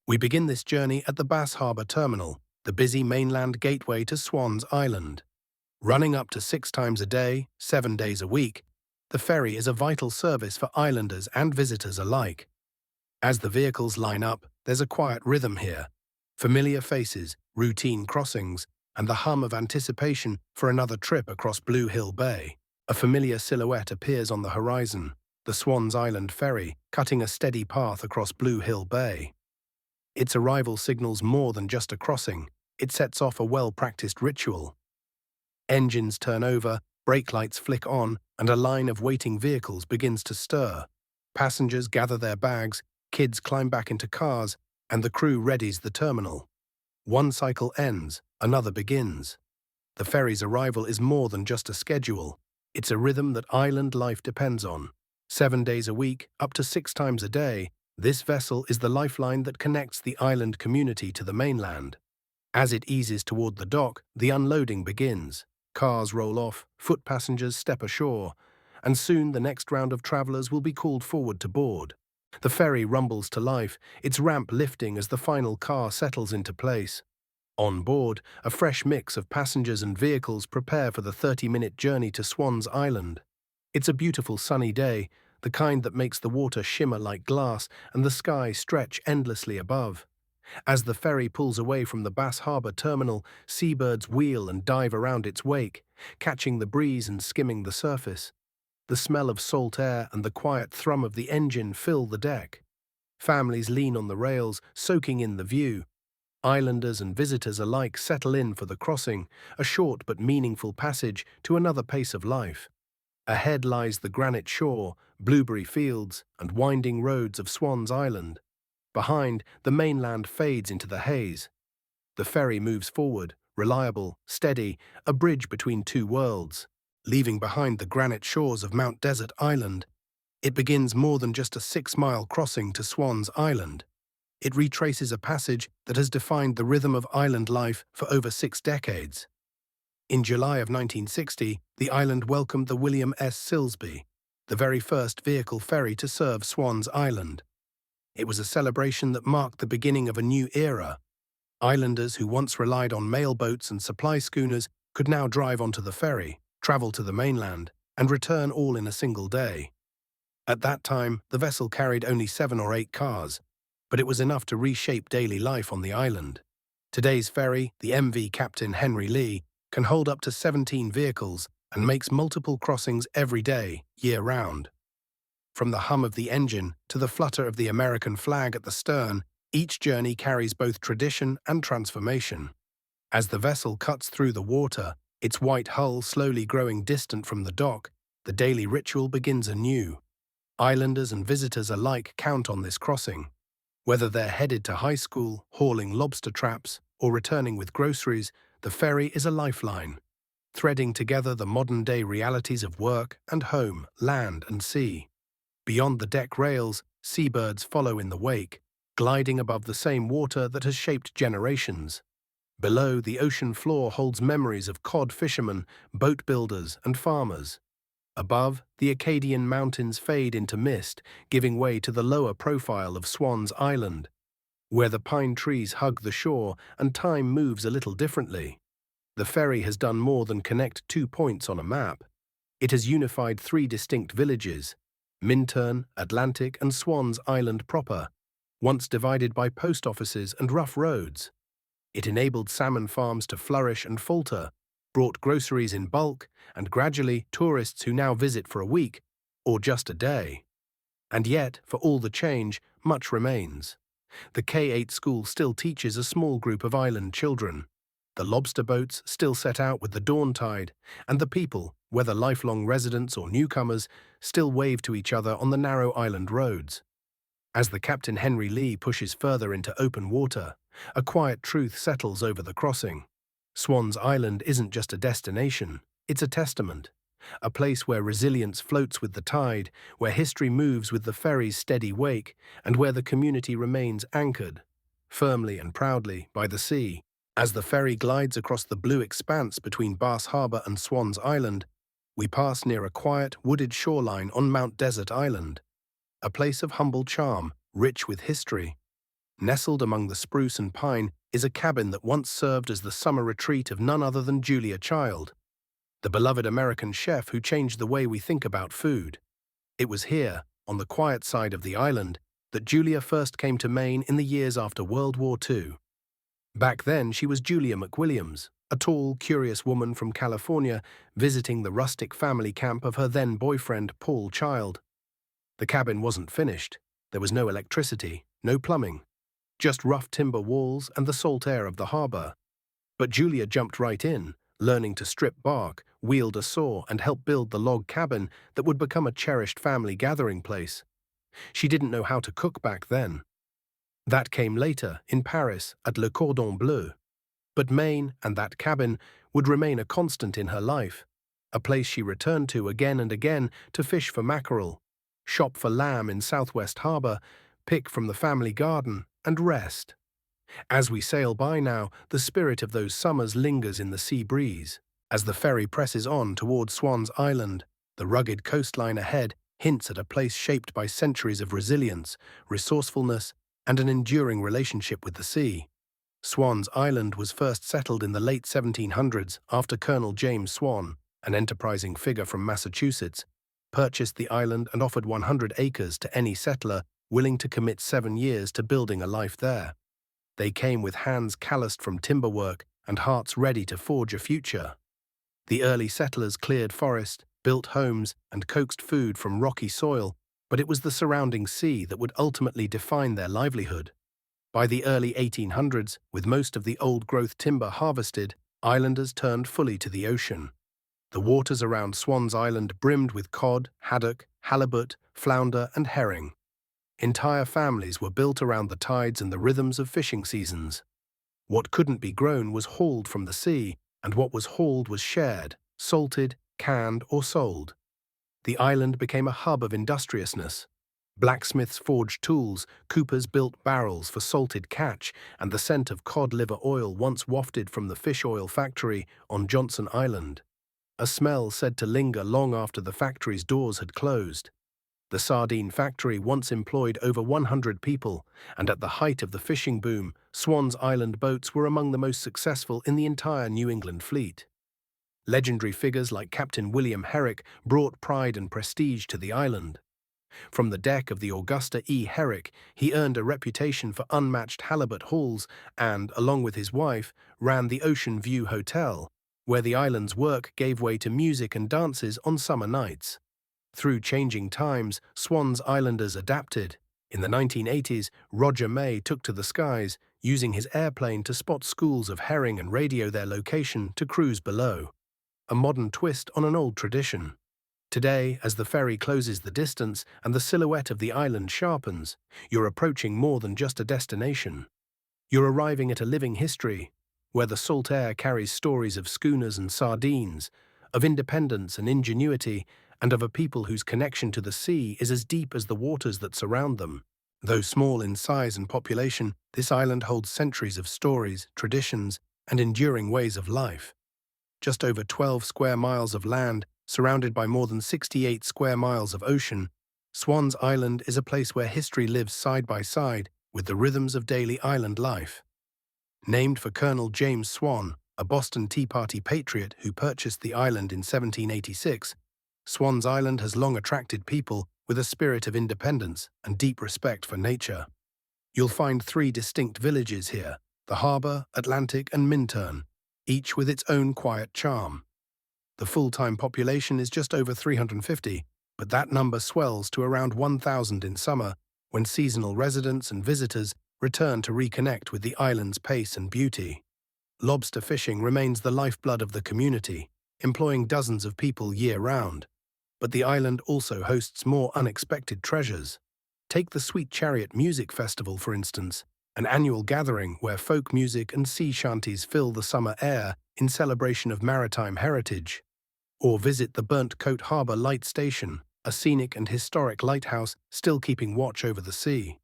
We begin this journey at the Bass Harbor Terminal, the busy mainland gateway to Swan's Island. Running up to 6 times a day, 7 days a week, the ferry is a vital service for islanders and visitors alike. As the vehicles line up, there's a quiet rhythm here. Familiar faces, routine crossings, and the hum of anticipation for another trip across Blue Hill Bay. A familiar silhouette appears on the horizon, the Swan's Island ferry, cutting a steady path across Blue Hill Bay. Its arrival signals more than just a crossing. It sets off a well-practiced ritual. Engines turn over, brake lights flick on, and a line of waiting vehicles begins to stir. Passengers gather their bags, kids climb back into cars, and the crew readies the terminal. One cycle ends, another begins. The ferry's arrival is more than just a schedule. It's a rhythm that island life depends on. 7 days a week, up to 6 times a day, this vessel is the lifeline that connects the island community to the mainland. As it eases toward the dock, the unloading begins. Cars roll off, foot passengers step ashore, and soon the next round of travelers will be called forward to board. The ferry rumbles to life, its ramp lifting as the final car settles into place. On board, a fresh mix of passengers and vehicles prepare for the 30-minute journey to Swan's Island. It's a beautiful sunny day, the kind that makes the water shimmer like glass and the sky stretch endlessly above. As the ferry pulls away from the Bass Harbor Terminal, seabirds wheel and dive around its wake, catching the breeze and skimming the surface. The smell of salt air and the quiet thrum of the engine fill the deck. Families lean on the rails, soaking in the view. Islanders and visitors alike settle in for the crossing, a short but meaningful passage to another pace of life. Ahead lies the granite shore, blueberry fields, and winding roads of Swan's Island. Behind, the mainland fades into the haze. The ferry moves forward, reliable, steady, a bridge between two worlds. Leaving behind the granite shores of Mount Desert Island, it begins more than just a 6-mile crossing to Swan's Island. It retraces a passage that has defined the rhythm of island life for over 6 decades. In July of 1960, the island welcomed the William S. Silsby, the very first vehicle ferry to serve Swan's Island. It was a celebration that marked the beginning of a new era. Islanders who once relied on mail boats and supply schooners could now drive onto the ferry, travel to the mainland, and return all in a single day. At that time, the vessel carried only 7 or 8 cars, but it was enough to reshape daily life on the island. Today's ferry, the MV Captain Henry Lee, can hold up to 17 vehicles and makes multiple crossings every day, year-round. From the hum of the engine to the flutter of the American flag at the stern, each journey carries both tradition and transformation. As the vessel cuts through the water, its white hull slowly growing distant from the dock, the daily ritual begins anew. Islanders and visitors alike count on this crossing. Whether they're headed to high school, hauling lobster traps, or returning with groceries, the ferry is a lifeline, threading together the modern-day realities of work and home, land and sea. Beyond the deck rails, seabirds follow in the wake, gliding above the same water that has shaped generations. Below, the ocean floor holds memories of cod fishermen, boat builders, and farmers. Above, the Acadian mountains fade into mist, giving way to the lower profile of Swan's Island, where the pine trees hug the shore and time moves a little differently. The ferry has done more than connect 2 points on a map. It has unified 3 distinct villages, Minturn, Atlantic, and Swan's Island proper, once divided by post offices and rough roads. It enabled salmon farms to flourish and falter, brought groceries in bulk, and gradually tourists who now visit for a week, or just a day. And yet, for all the change, much remains. The K-8 school still teaches a small group of island children. The lobster boats still set out with the dawn tide, and the people, whether lifelong residents or newcomers, still wave to each other on the narrow island roads. As the Captain Henry Lee pushes further into open water, a quiet truth settles over the crossing. Swan's Island isn't just a destination, it's a testament. A place where resilience floats with the tide, where history moves with the ferry's steady wake, and where the community remains anchored, firmly and proudly, by the sea. As the ferry glides across the blue expanse between Bass Harbor and Swan's Island, we pass near a quiet, wooded shoreline on Mount Desert Island, a place of humble charm, rich with history. Nestled among the spruce and pine is a cabin that once served as the summer retreat of none other than Julia Child, the beloved American chef who changed the way we think about food. It was here, on the quiet side of the island, that Julia first came to Maine in the years after World War II. Back then, she was Julia McWilliams, a tall, curious woman from California visiting the rustic family camp of her then-boyfriend, Paul Child. The cabin wasn't finished. There was no electricity, no plumbing, just rough timber walls and the salt air of the harbor. But Julia jumped right in, learning to strip bark, wield a saw, and help build the log cabin that would become a cherished family gathering place. She didn't know how to cook back then. That came later, in Paris, at Le Cordon Bleu. But Maine and that cabin would remain a constant in her life, a place she returned to again and again to fish for mackerel, shop for lamb in Southwest Harbor, pick from the family garden, and rest. As we sail by now, the spirit of those summers lingers in the sea breeze. As the ferry presses on toward Swan's Island, the rugged coastline ahead hints at a place shaped by centuries of resilience, resourcefulness, and an enduring relationship with the sea. Swan's Island was first settled in the late 1700s after Colonel James Swan, an enterprising figure from Massachusetts, purchased the island and offered 100 acres to any settler willing to commit 7 years to building a life there. They came with hands calloused from timber work and hearts ready to forge a future. The early settlers cleared forest, built homes, and coaxed food from rocky soil, but it was the surrounding sea that would ultimately define their livelihood. By the early 1800s, with most of the old-growth timber harvested, islanders turned fully to the ocean. The waters around Swan's Island brimmed with cod, haddock, halibut, flounder, and herring. Entire families were built around the tides and the rhythms of fishing seasons. What couldn't be grown was hauled from the sea, and what was hauled was shared, salted, canned, or sold. The island became a hub of industriousness. Blacksmiths forged tools, coopers built barrels for salted catch, and the scent of cod liver oil once wafted from the fish oil factory on Johnson Island, a smell said to linger long after the factory's doors had closed. The sardine factory once employed over 100 people, and at the height of the fishing boom, Swan's Island boats were among the most successful in the entire New England fleet. Legendary figures like Captain William Herrick brought pride and prestige to the island. From the deck of the Augusta E. Herrick, he earned a reputation for unmatched halibut hauls and, along with his wife, ran the Ocean View Hotel, where the island's work gave way to music and dances on summer nights. Through changing times, Swan's Islanders adapted. In the 1980s, Roger May took to the skies, using his airplane to spot schools of herring and radio their location to cruise below. A modern twist on an old tradition. Today, as the ferry closes the distance and the silhouette of the island sharpens, you're approaching more than just a destination. You're arriving at a living history, where the salt air carries stories of schooners and sardines, of independence and ingenuity, and of a people whose connection to the sea is as deep as the waters that surround them. Though small in size and population, this island holds centuries of stories, traditions, and enduring ways of life. Just over 12 square miles of land, surrounded by more than 68 square miles of ocean, Swan's Island is a place where history lives side by side with the rhythms of daily island life. Named for Colonel James Swan, a Boston Tea Party patriot who purchased the island in 1786, Swan's Island has long attracted people with a spirit of independence and deep respect for nature. You'll find 3 distinct villages here: the Harbor, Atlantic, and Minturn, each with its own quiet charm. The full-time population is just over 350, but that number swells to around 1,000 in summer, when seasonal residents and visitors return to reconnect with the island's pace and beauty. Lobster fishing remains the lifeblood of the community, employing dozens of people year-round. But the island also hosts more unexpected treasures. Take the Sweet Chariot Music Festival, for instance, an annual gathering where folk music and sea shanties fill the summer air in celebration of maritime heritage. Or visit the Burnt Coat Harbor Light Station, a scenic and historic lighthouse still keeping watch over the sea.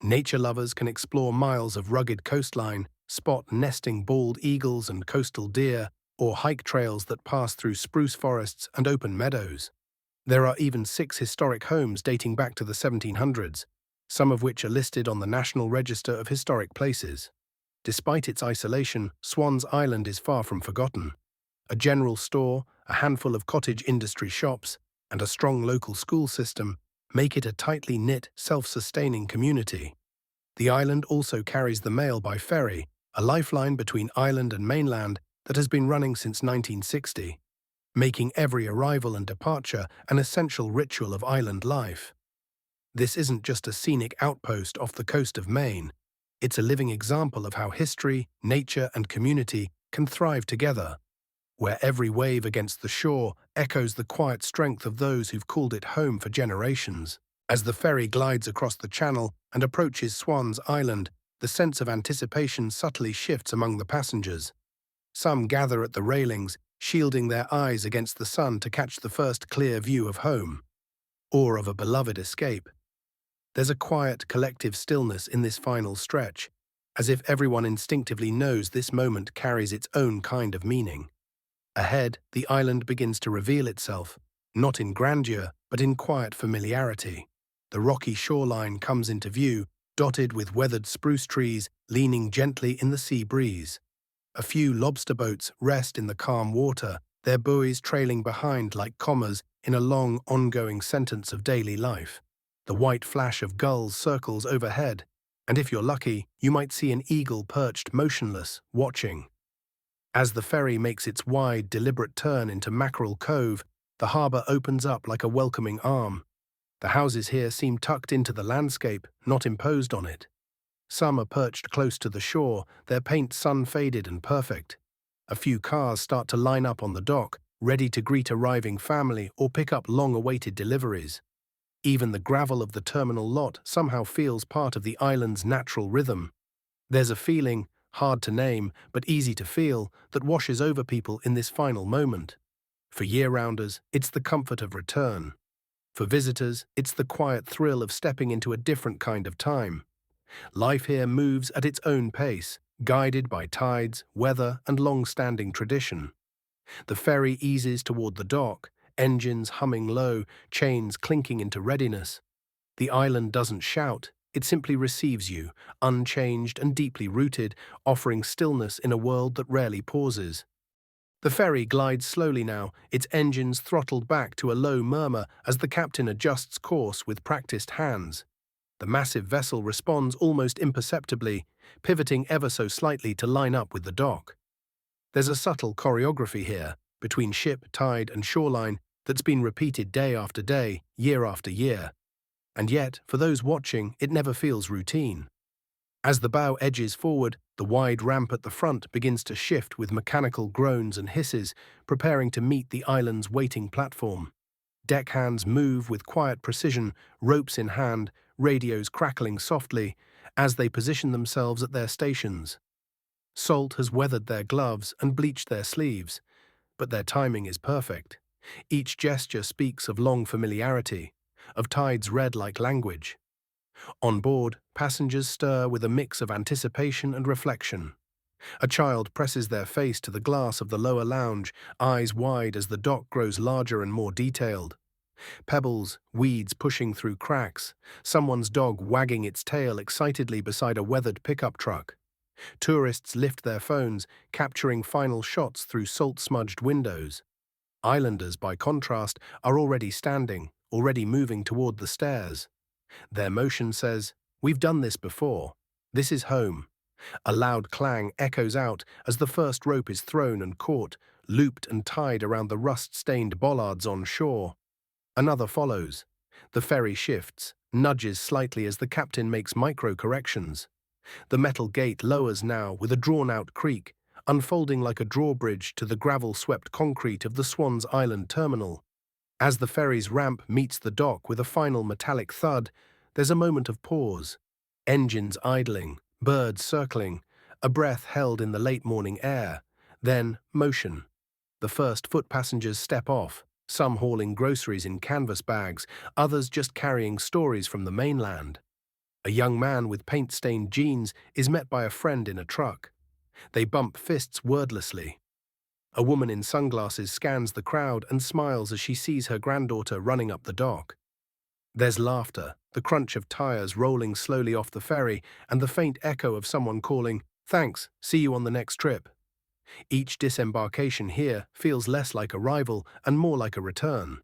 Nature lovers can explore miles of rugged coastline, spot nesting bald eagles and coastal deer, or hike trails that pass through spruce forests and open meadows. There are even 6 historic homes dating back to the 1700s, some of which are listed on the National Register of Historic Places. Despite its isolation, Swan's Island is far from forgotten. A general store, a handful of cottage industry shops, and a strong local school system make it a tightly knit, self-sustaining community. The island also carries the mail by ferry, a lifeline between island and mainland that has been running since 1960, making every arrival and departure an essential ritual of island life. This isn't just a scenic outpost off the coast of Maine. It's a living example of how history, nature, and community can thrive together, where every wave against the shore echoes the quiet strength of those who've called it home for generations. As the ferry glides across the channel and approaches Swan's Island, the sense of anticipation subtly shifts among the passengers. Some gather at the railings, shielding their eyes against the sun to catch the first clear view of home, or of a beloved escape. There's a quiet, collective stillness in this final stretch, as if everyone instinctively knows this moment carries its own kind of meaning. Ahead, the island begins to reveal itself, not in grandeur, but in quiet familiarity. The rocky shoreline comes into view, dotted with weathered spruce trees leaning gently in the sea breeze. A few lobster boats rest in the calm water, their buoys trailing behind like commas in a long, ongoing sentence of daily life. The white flash of gulls circles overhead, and if you're lucky, you might see an eagle perched motionless, watching. As the ferry makes its wide, deliberate turn into Mackerel Cove, the harbour opens up like a welcoming arm. The houses here seem tucked into the landscape, not imposed on it. Some are perched close to the shore, their paint sun-faded and perfect. A few cars start to line up on the dock, ready to greet arriving family or pick up long-awaited deliveries. Even the gravel of the terminal lot somehow feels part of the island's natural rhythm. There's a feeling, hard to name but easy to feel, that washes over people in this final moment. For year-rounders, it's the comfort of return. For visitors, it's the quiet thrill of stepping into a different kind of time. Life here moves at its own pace, guided by tides, weather, and long-standing tradition. The ferry eases toward the dock, engines humming low, chains clinking into readiness. The island doesn't shout, it simply receives you, unchanged and deeply rooted, offering stillness in a world that rarely pauses. The ferry glides slowly now, its engines throttled back to a low murmur as the captain adjusts course with practiced hands. The massive vessel responds almost imperceptibly, pivoting ever so slightly to line up with the dock. There's a subtle choreography here, between ship, tide, and shoreline, that's been repeated day after day, year after year. And yet, for those watching, it never feels routine. As the bow edges forward, the wide ramp at the front begins to shift with mechanical groans and hisses, preparing to meet the island's waiting platform. Deckhands move with quiet precision, ropes in hand, radios crackling softly, as they position themselves at their stations. Salt has weathered their gloves and bleached their sleeves, but their timing is perfect. Each gesture speaks of long familiarity, of tides read like language. On board, passengers stir with a mix of anticipation and reflection. A child presses their face to the glass of the lower lounge, eyes wide as the dock grows larger and more detailed. Pebbles, weeds pushing through cracks, someone's dog wagging its tail excitedly beside a weathered pickup truck. Tourists lift their phones, capturing final shots through salt-smudged windows. Islanders, by contrast, are already standing, already moving toward the stairs. Their motion says, "We've done this before. This is home." A loud clang echoes out as the first rope is thrown and caught, looped and tied around the rust-stained bollards on shore. Another follows. The ferry shifts, nudges slightly as the captain makes micro-corrections. The metal gate lowers now with a drawn-out creak, unfolding like a drawbridge to the gravel-swept concrete of the Swan's Island terminal. As the ferry's ramp meets the dock with a final metallic thud, there's a moment of pause. Engines idling, birds circling, a breath held in the late morning air. Then, motion. The first foot passengers step off, some hauling groceries in canvas bags, others just carrying stories from the mainland. A young man with paint-stained jeans is met by a friend in a truck. They bump fists wordlessly. A woman in sunglasses scans the crowd and smiles as she sees her granddaughter running up the dock. There's laughter, the crunch of tires rolling slowly off the ferry, and the faint echo of someone calling, "Thanks, see you on the next trip." Each disembarkation here feels less like arrival and more like a return.